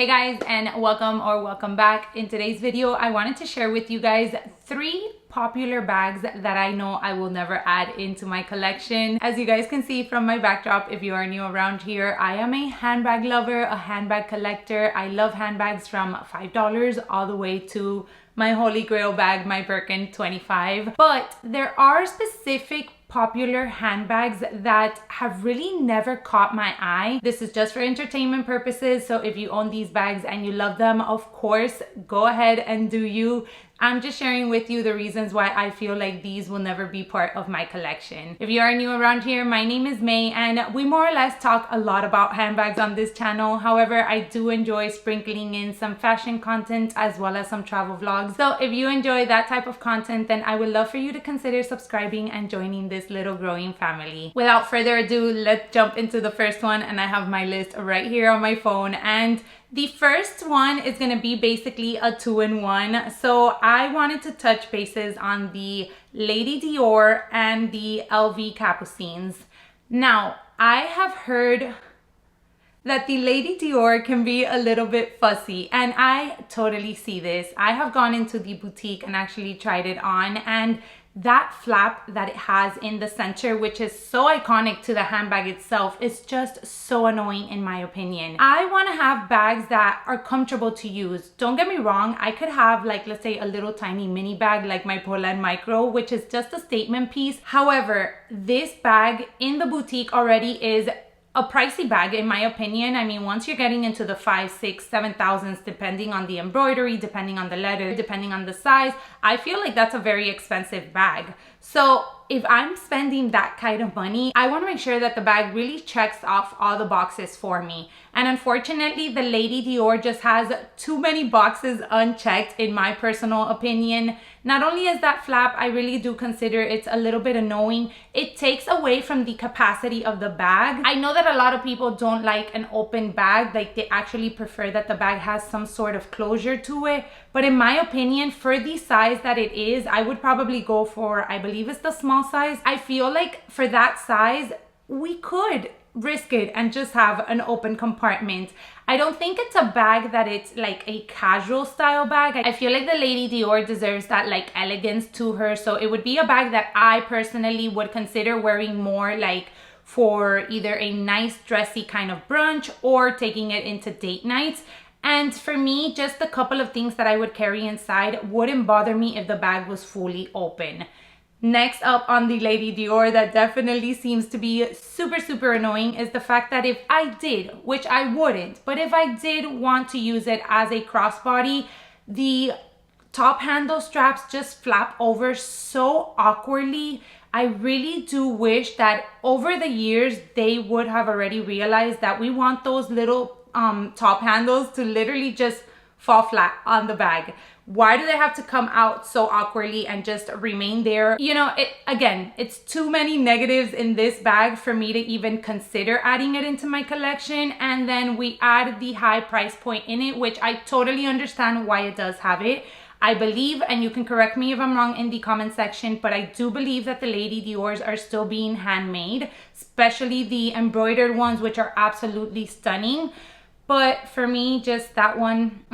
Hey guys, and welcome back. In today's video, I wanted to share with you guys 3 popular bags that I know I will never add into my collection. As you guys can see from my backdrop, if you are new around here, I am a handbag lover, a handbag collector. I love handbags from $5 all the way to my holy grail bag, my Birkin 25. But there are specific popular handbags that have really never caught my eye. This is just for entertainment purposes, so if you own these bags and you love them, of course, go ahead and do you. I'm just sharing with you the reasons why I feel like these will never be part of my collection. If you are new around here, my name is May, and we more or less talk a lot about handbags on this channel. However, I do enjoy sprinkling in some fashion content as well as some travel vlogs. So if you enjoy that type of content, then I would love for you to consider subscribing and joining this little growing family. Without further ado, let's jump into the first one, and I have my list right here on my phone. And the first one is going to be basically a 2-in-1. So I wanted to touch bases on the Lady Dior and the LV Capucines. Now, I have heard that the Lady Dior can be a little bit fussy, and I totally see this. I have gone into the boutique and actually tried it on, and that flap that it has in the center, which is so iconic to the handbag itself, is just so annoying in my opinion. I want to have bags that are comfortable to use. Don't get me wrong, I could have, like, let's say a little tiny mini bag like my WOULDN Micro, which is just a statement piece. However, this bag in the boutique already is a pricey bag in my opinion. I mean, once you're getting into the 5, 6, 7,000s, depending on the embroidery, depending on the leather, depending on the size, I feel like that's a very expensive bag. So if I'm spending that kind of money, I want to make sure that the bag really checks off all the boxes for me. And unfortunately, the Lady Dior just has too many boxes unchecked in my personal opinion. Not only is that flap, I really do consider it's a little bit annoying. It takes away from the capacity of the bag. I know that a lot of people don't like an open bag, like they actually prefer that the bag has some sort of closure to it. But in my opinion, for the size that it is, I would probably go for, I believe it's the small size. I feel like for that size, we could risk it and just have an open compartment. I don't think it's a bag that it's like a casual style bag. I feel like the Lady Dior deserves that like elegance to her. So it would be a bag that I personally would consider wearing more like for either a nice dressy kind of brunch or taking it into date nights. And for me, just a couple of things that I would carry inside wouldn't bother me if the bag was fully open. Next up on the Lady Dior that definitely seems to be super annoying is the fact that if I did, which I wouldn't, but if I did want to use it as a crossbody, the top handle straps just flap over so awkwardly. I really do wish that over the years they would have already realized that we want those little top handles to literally just fall flat on the bag. Why do they have to come out so awkwardly and just remain there? You know, again, it's too many negatives in this bag for me to even consider adding it into my collection. And then we add the high price point in it, which I totally understand why it does have it. I believe, and you can correct me if I'm wrong in the comment section, but I do believe that the Lady Dior's are still being handmade, especially the embroidered ones, which are absolutely stunning. But for me, just that one,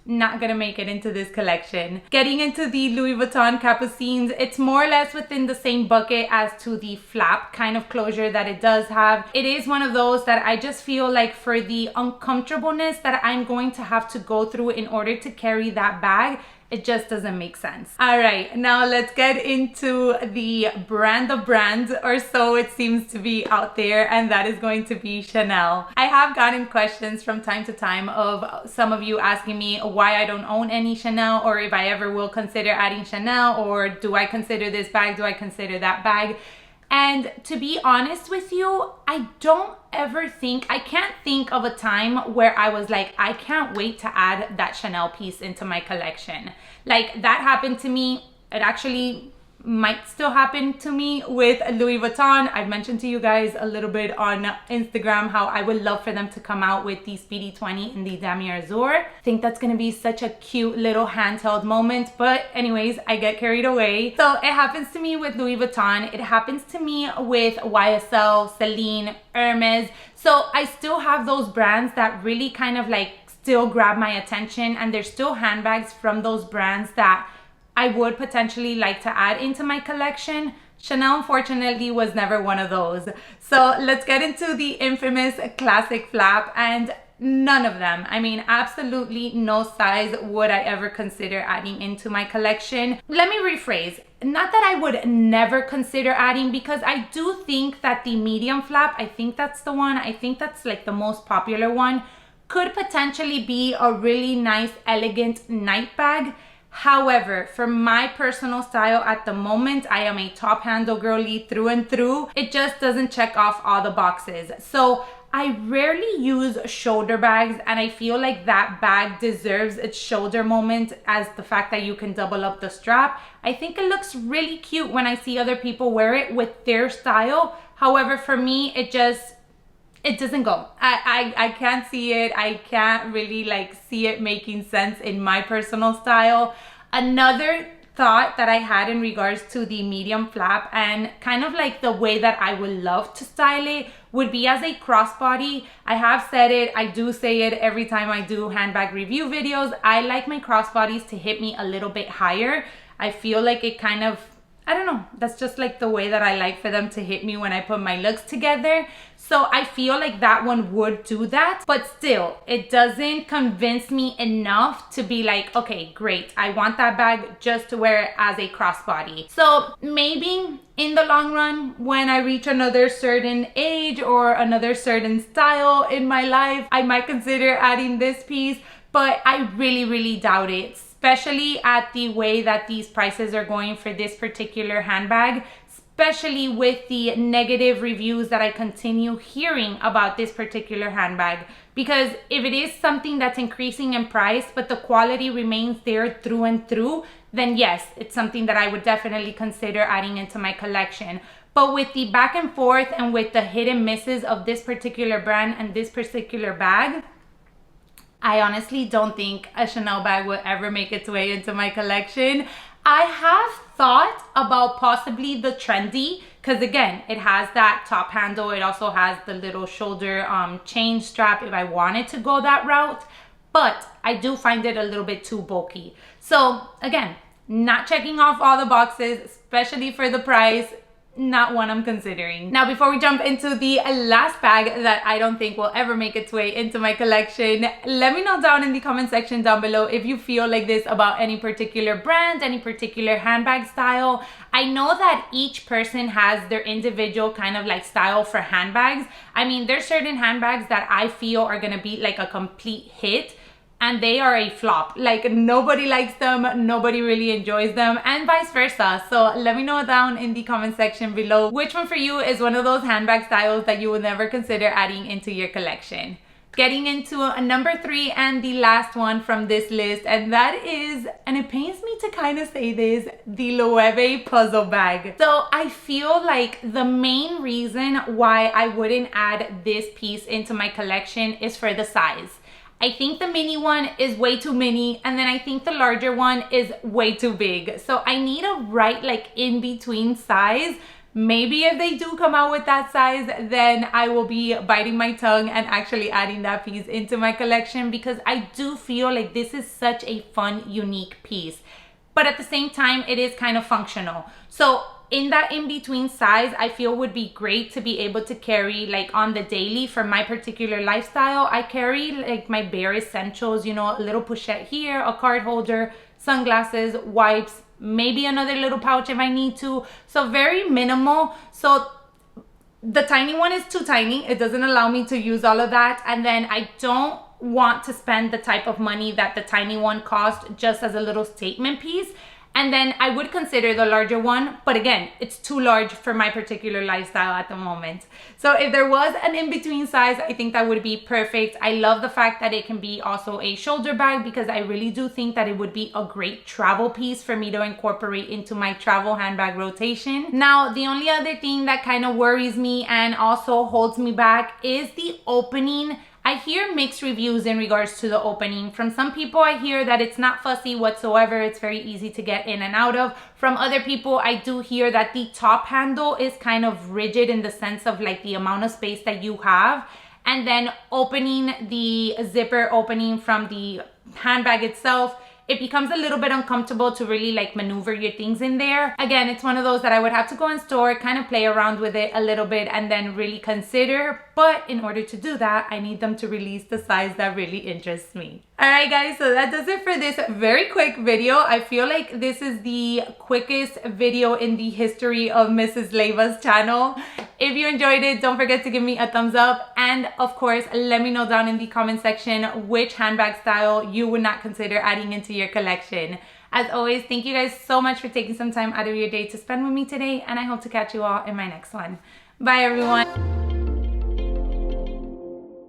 not gonna make it into this collection. Getting into the Louis Vuitton Capucines, it's more or less within the same bucket as to the flap kind of closure that it does have. It is one of those that I just feel like for the uncomfortableness that I'm going to have to go through in order to carry that bag, it just doesn't make sense. All right, now let's get into the brand of brands, or so it seems to be out there, and that is going to be Chanel. I have gotten questions from time to time of some of you asking me why I don't own any Chanel, or if I ever will consider adding Chanel, or do I consider this bag, do I consider that bag? And to be honest with you, I can't think of a time where I was like, I can't wait to add that Chanel piece into my collection. Like, that happened to me. It actually might still happen to me with Louis Vuitton. I've mentioned to you guys a little bit on Instagram how I would love for them to come out with the Speedy 20 in the Damier Azur. I think that's gonna be such a cute little handheld moment, but anyways, I get carried away. So it happens to me with Louis Vuitton. It happens to me with YSL, Celine, Hermes. So I still have those brands that really kind of like still grab my attention, and there's still handbags from those brands that I would potentially like to add into my collection. Chanel, unfortunately, was never one of those. So let's get into the infamous classic flap, and none of them, I mean, absolutely no size would I ever consider adding into my collection. Let me rephrase. Not that I would never consider adding, because I do think that the medium flap, I think that's the one, I think that's like the most popular one, could potentially be a really nice, elegant night bag. However, for my personal style at the moment, I am a top handle girly through and through. It just doesn't check off all the boxes. So I rarely use shoulder bags, and I feel like that bag deserves its shoulder moment, as the fact that you can double up the strap. I think it looks really cute when I see other people wear it with their style. However, for me, it doesn't go. I can't see it. I can't really like see it making sense in my personal style. Another thought that I had in regards to the medium flap and kind of like the way that I would love to style it would be as a crossbody. I have said it, I do say it every time I do handbag review videos. I like my crossbodies to hit me a little bit higher. I feel like it kind of, I don't know, that's just like the way that I like for them to hit me when I put my looks together. So I feel like that one would do that, but still, it doesn't convince me enough to be like, okay, great, I want that bag just to wear it as a crossbody. So maybe in the long run, when I reach another certain age or another certain style in my life, I might consider adding this piece, but I really doubt it, especially at the way that these prices are going for this particular handbag, especially with the negative reviews that I continue hearing about this particular handbag. Because if it is something that's increasing in price, but the quality remains there through and through, then yes, it's something that I would definitely consider adding into my collection. But with the back and forth and with the hit and misses of this particular brand and this particular bag, I honestly don't think a Chanel bag will ever make its way into my collection. I have thought about possibly the trendy, because again, it has that top handle. It also has the little shoulder chain strap if I wanted to go that route, but I do find it a little bit too bulky. So again, not checking off all the boxes, especially for the price. Not one I'm considering. Now, before we jump into the last bag that I don't think will ever make its way into my collection, let me know down in the comment section down below if you feel like this about any particular brand, any particular handbag style. I know that each person has their individual kind of like style for handbags. I mean, there's certain handbags that I feel are gonna be like a complete hit, and they are a flop. Like, nobody likes them, nobody really enjoys them, and vice versa. So let me know down in the comment section below which one for you is one of those handbag styles that you will never consider adding into your collection. Getting into number 3 and the last one from this list, and that is, and it pains me to kind of say this, the Loewe Puzzle bag. So I feel like the main reason why I wouldn't add this piece into my collection is for the size. I think the mini one is way too mini, and then I think the larger one is way too big. So I need a right like in between size. Maybe if they do come out with that size, then I will be biting my tongue and actually adding that piece into my collection, because I do feel like this is such a fun, unique piece. But at the same time, it is kind of functional. So in that in-between size, I feel would be great to be able to carry like on the daily. For my particular lifestyle, I carry like my bare essentials, you know, a little pochette here, a card holder, sunglasses, wipes, maybe another little pouch if I need to. So very minimal. So the tiny one is too tiny. It doesn't allow me to use all of that. And then I don't want to spend the type of money that the tiny one cost just as a little statement piece. And then I would consider the larger one, but again, it's too large for my particular lifestyle at the moment. So if there was an in-between size, I think that would be perfect. I love the fact that it can be also a shoulder bag, because I really do think that it would be a great travel piece for me to incorporate into my travel handbag rotation. Now, the only other thing that kind of worries me and also holds me back is the opening. I hear mixed reviews in regards to the opening. From some people, I hear that it's not fussy whatsoever. It's very easy to get in and out of. From other people, I do hear that the top handle is kind of rigid in the sense of like the amount of space that you have. and then opening the zipper opening from the handbag itself, it becomes a little bit uncomfortable to really like maneuver your things in there. Again, it's one of those that I would have to go in store, kind of play around with it a little bit and then really consider. But in order to do that, I need them to release the size that really interests me. Alright guys, so that does it for this very quick video. I feel like this is the quickest video in the history of Mrs. Loewe's channel. If you enjoyed it, don't forget to give me a thumbs up. And of course, let me know down in the comment section which handbag style you would not consider adding into your collection. As always, thank you guys so much for taking some time out of your day to spend with me today. And I hope to catch you all in my next one. Bye everyone.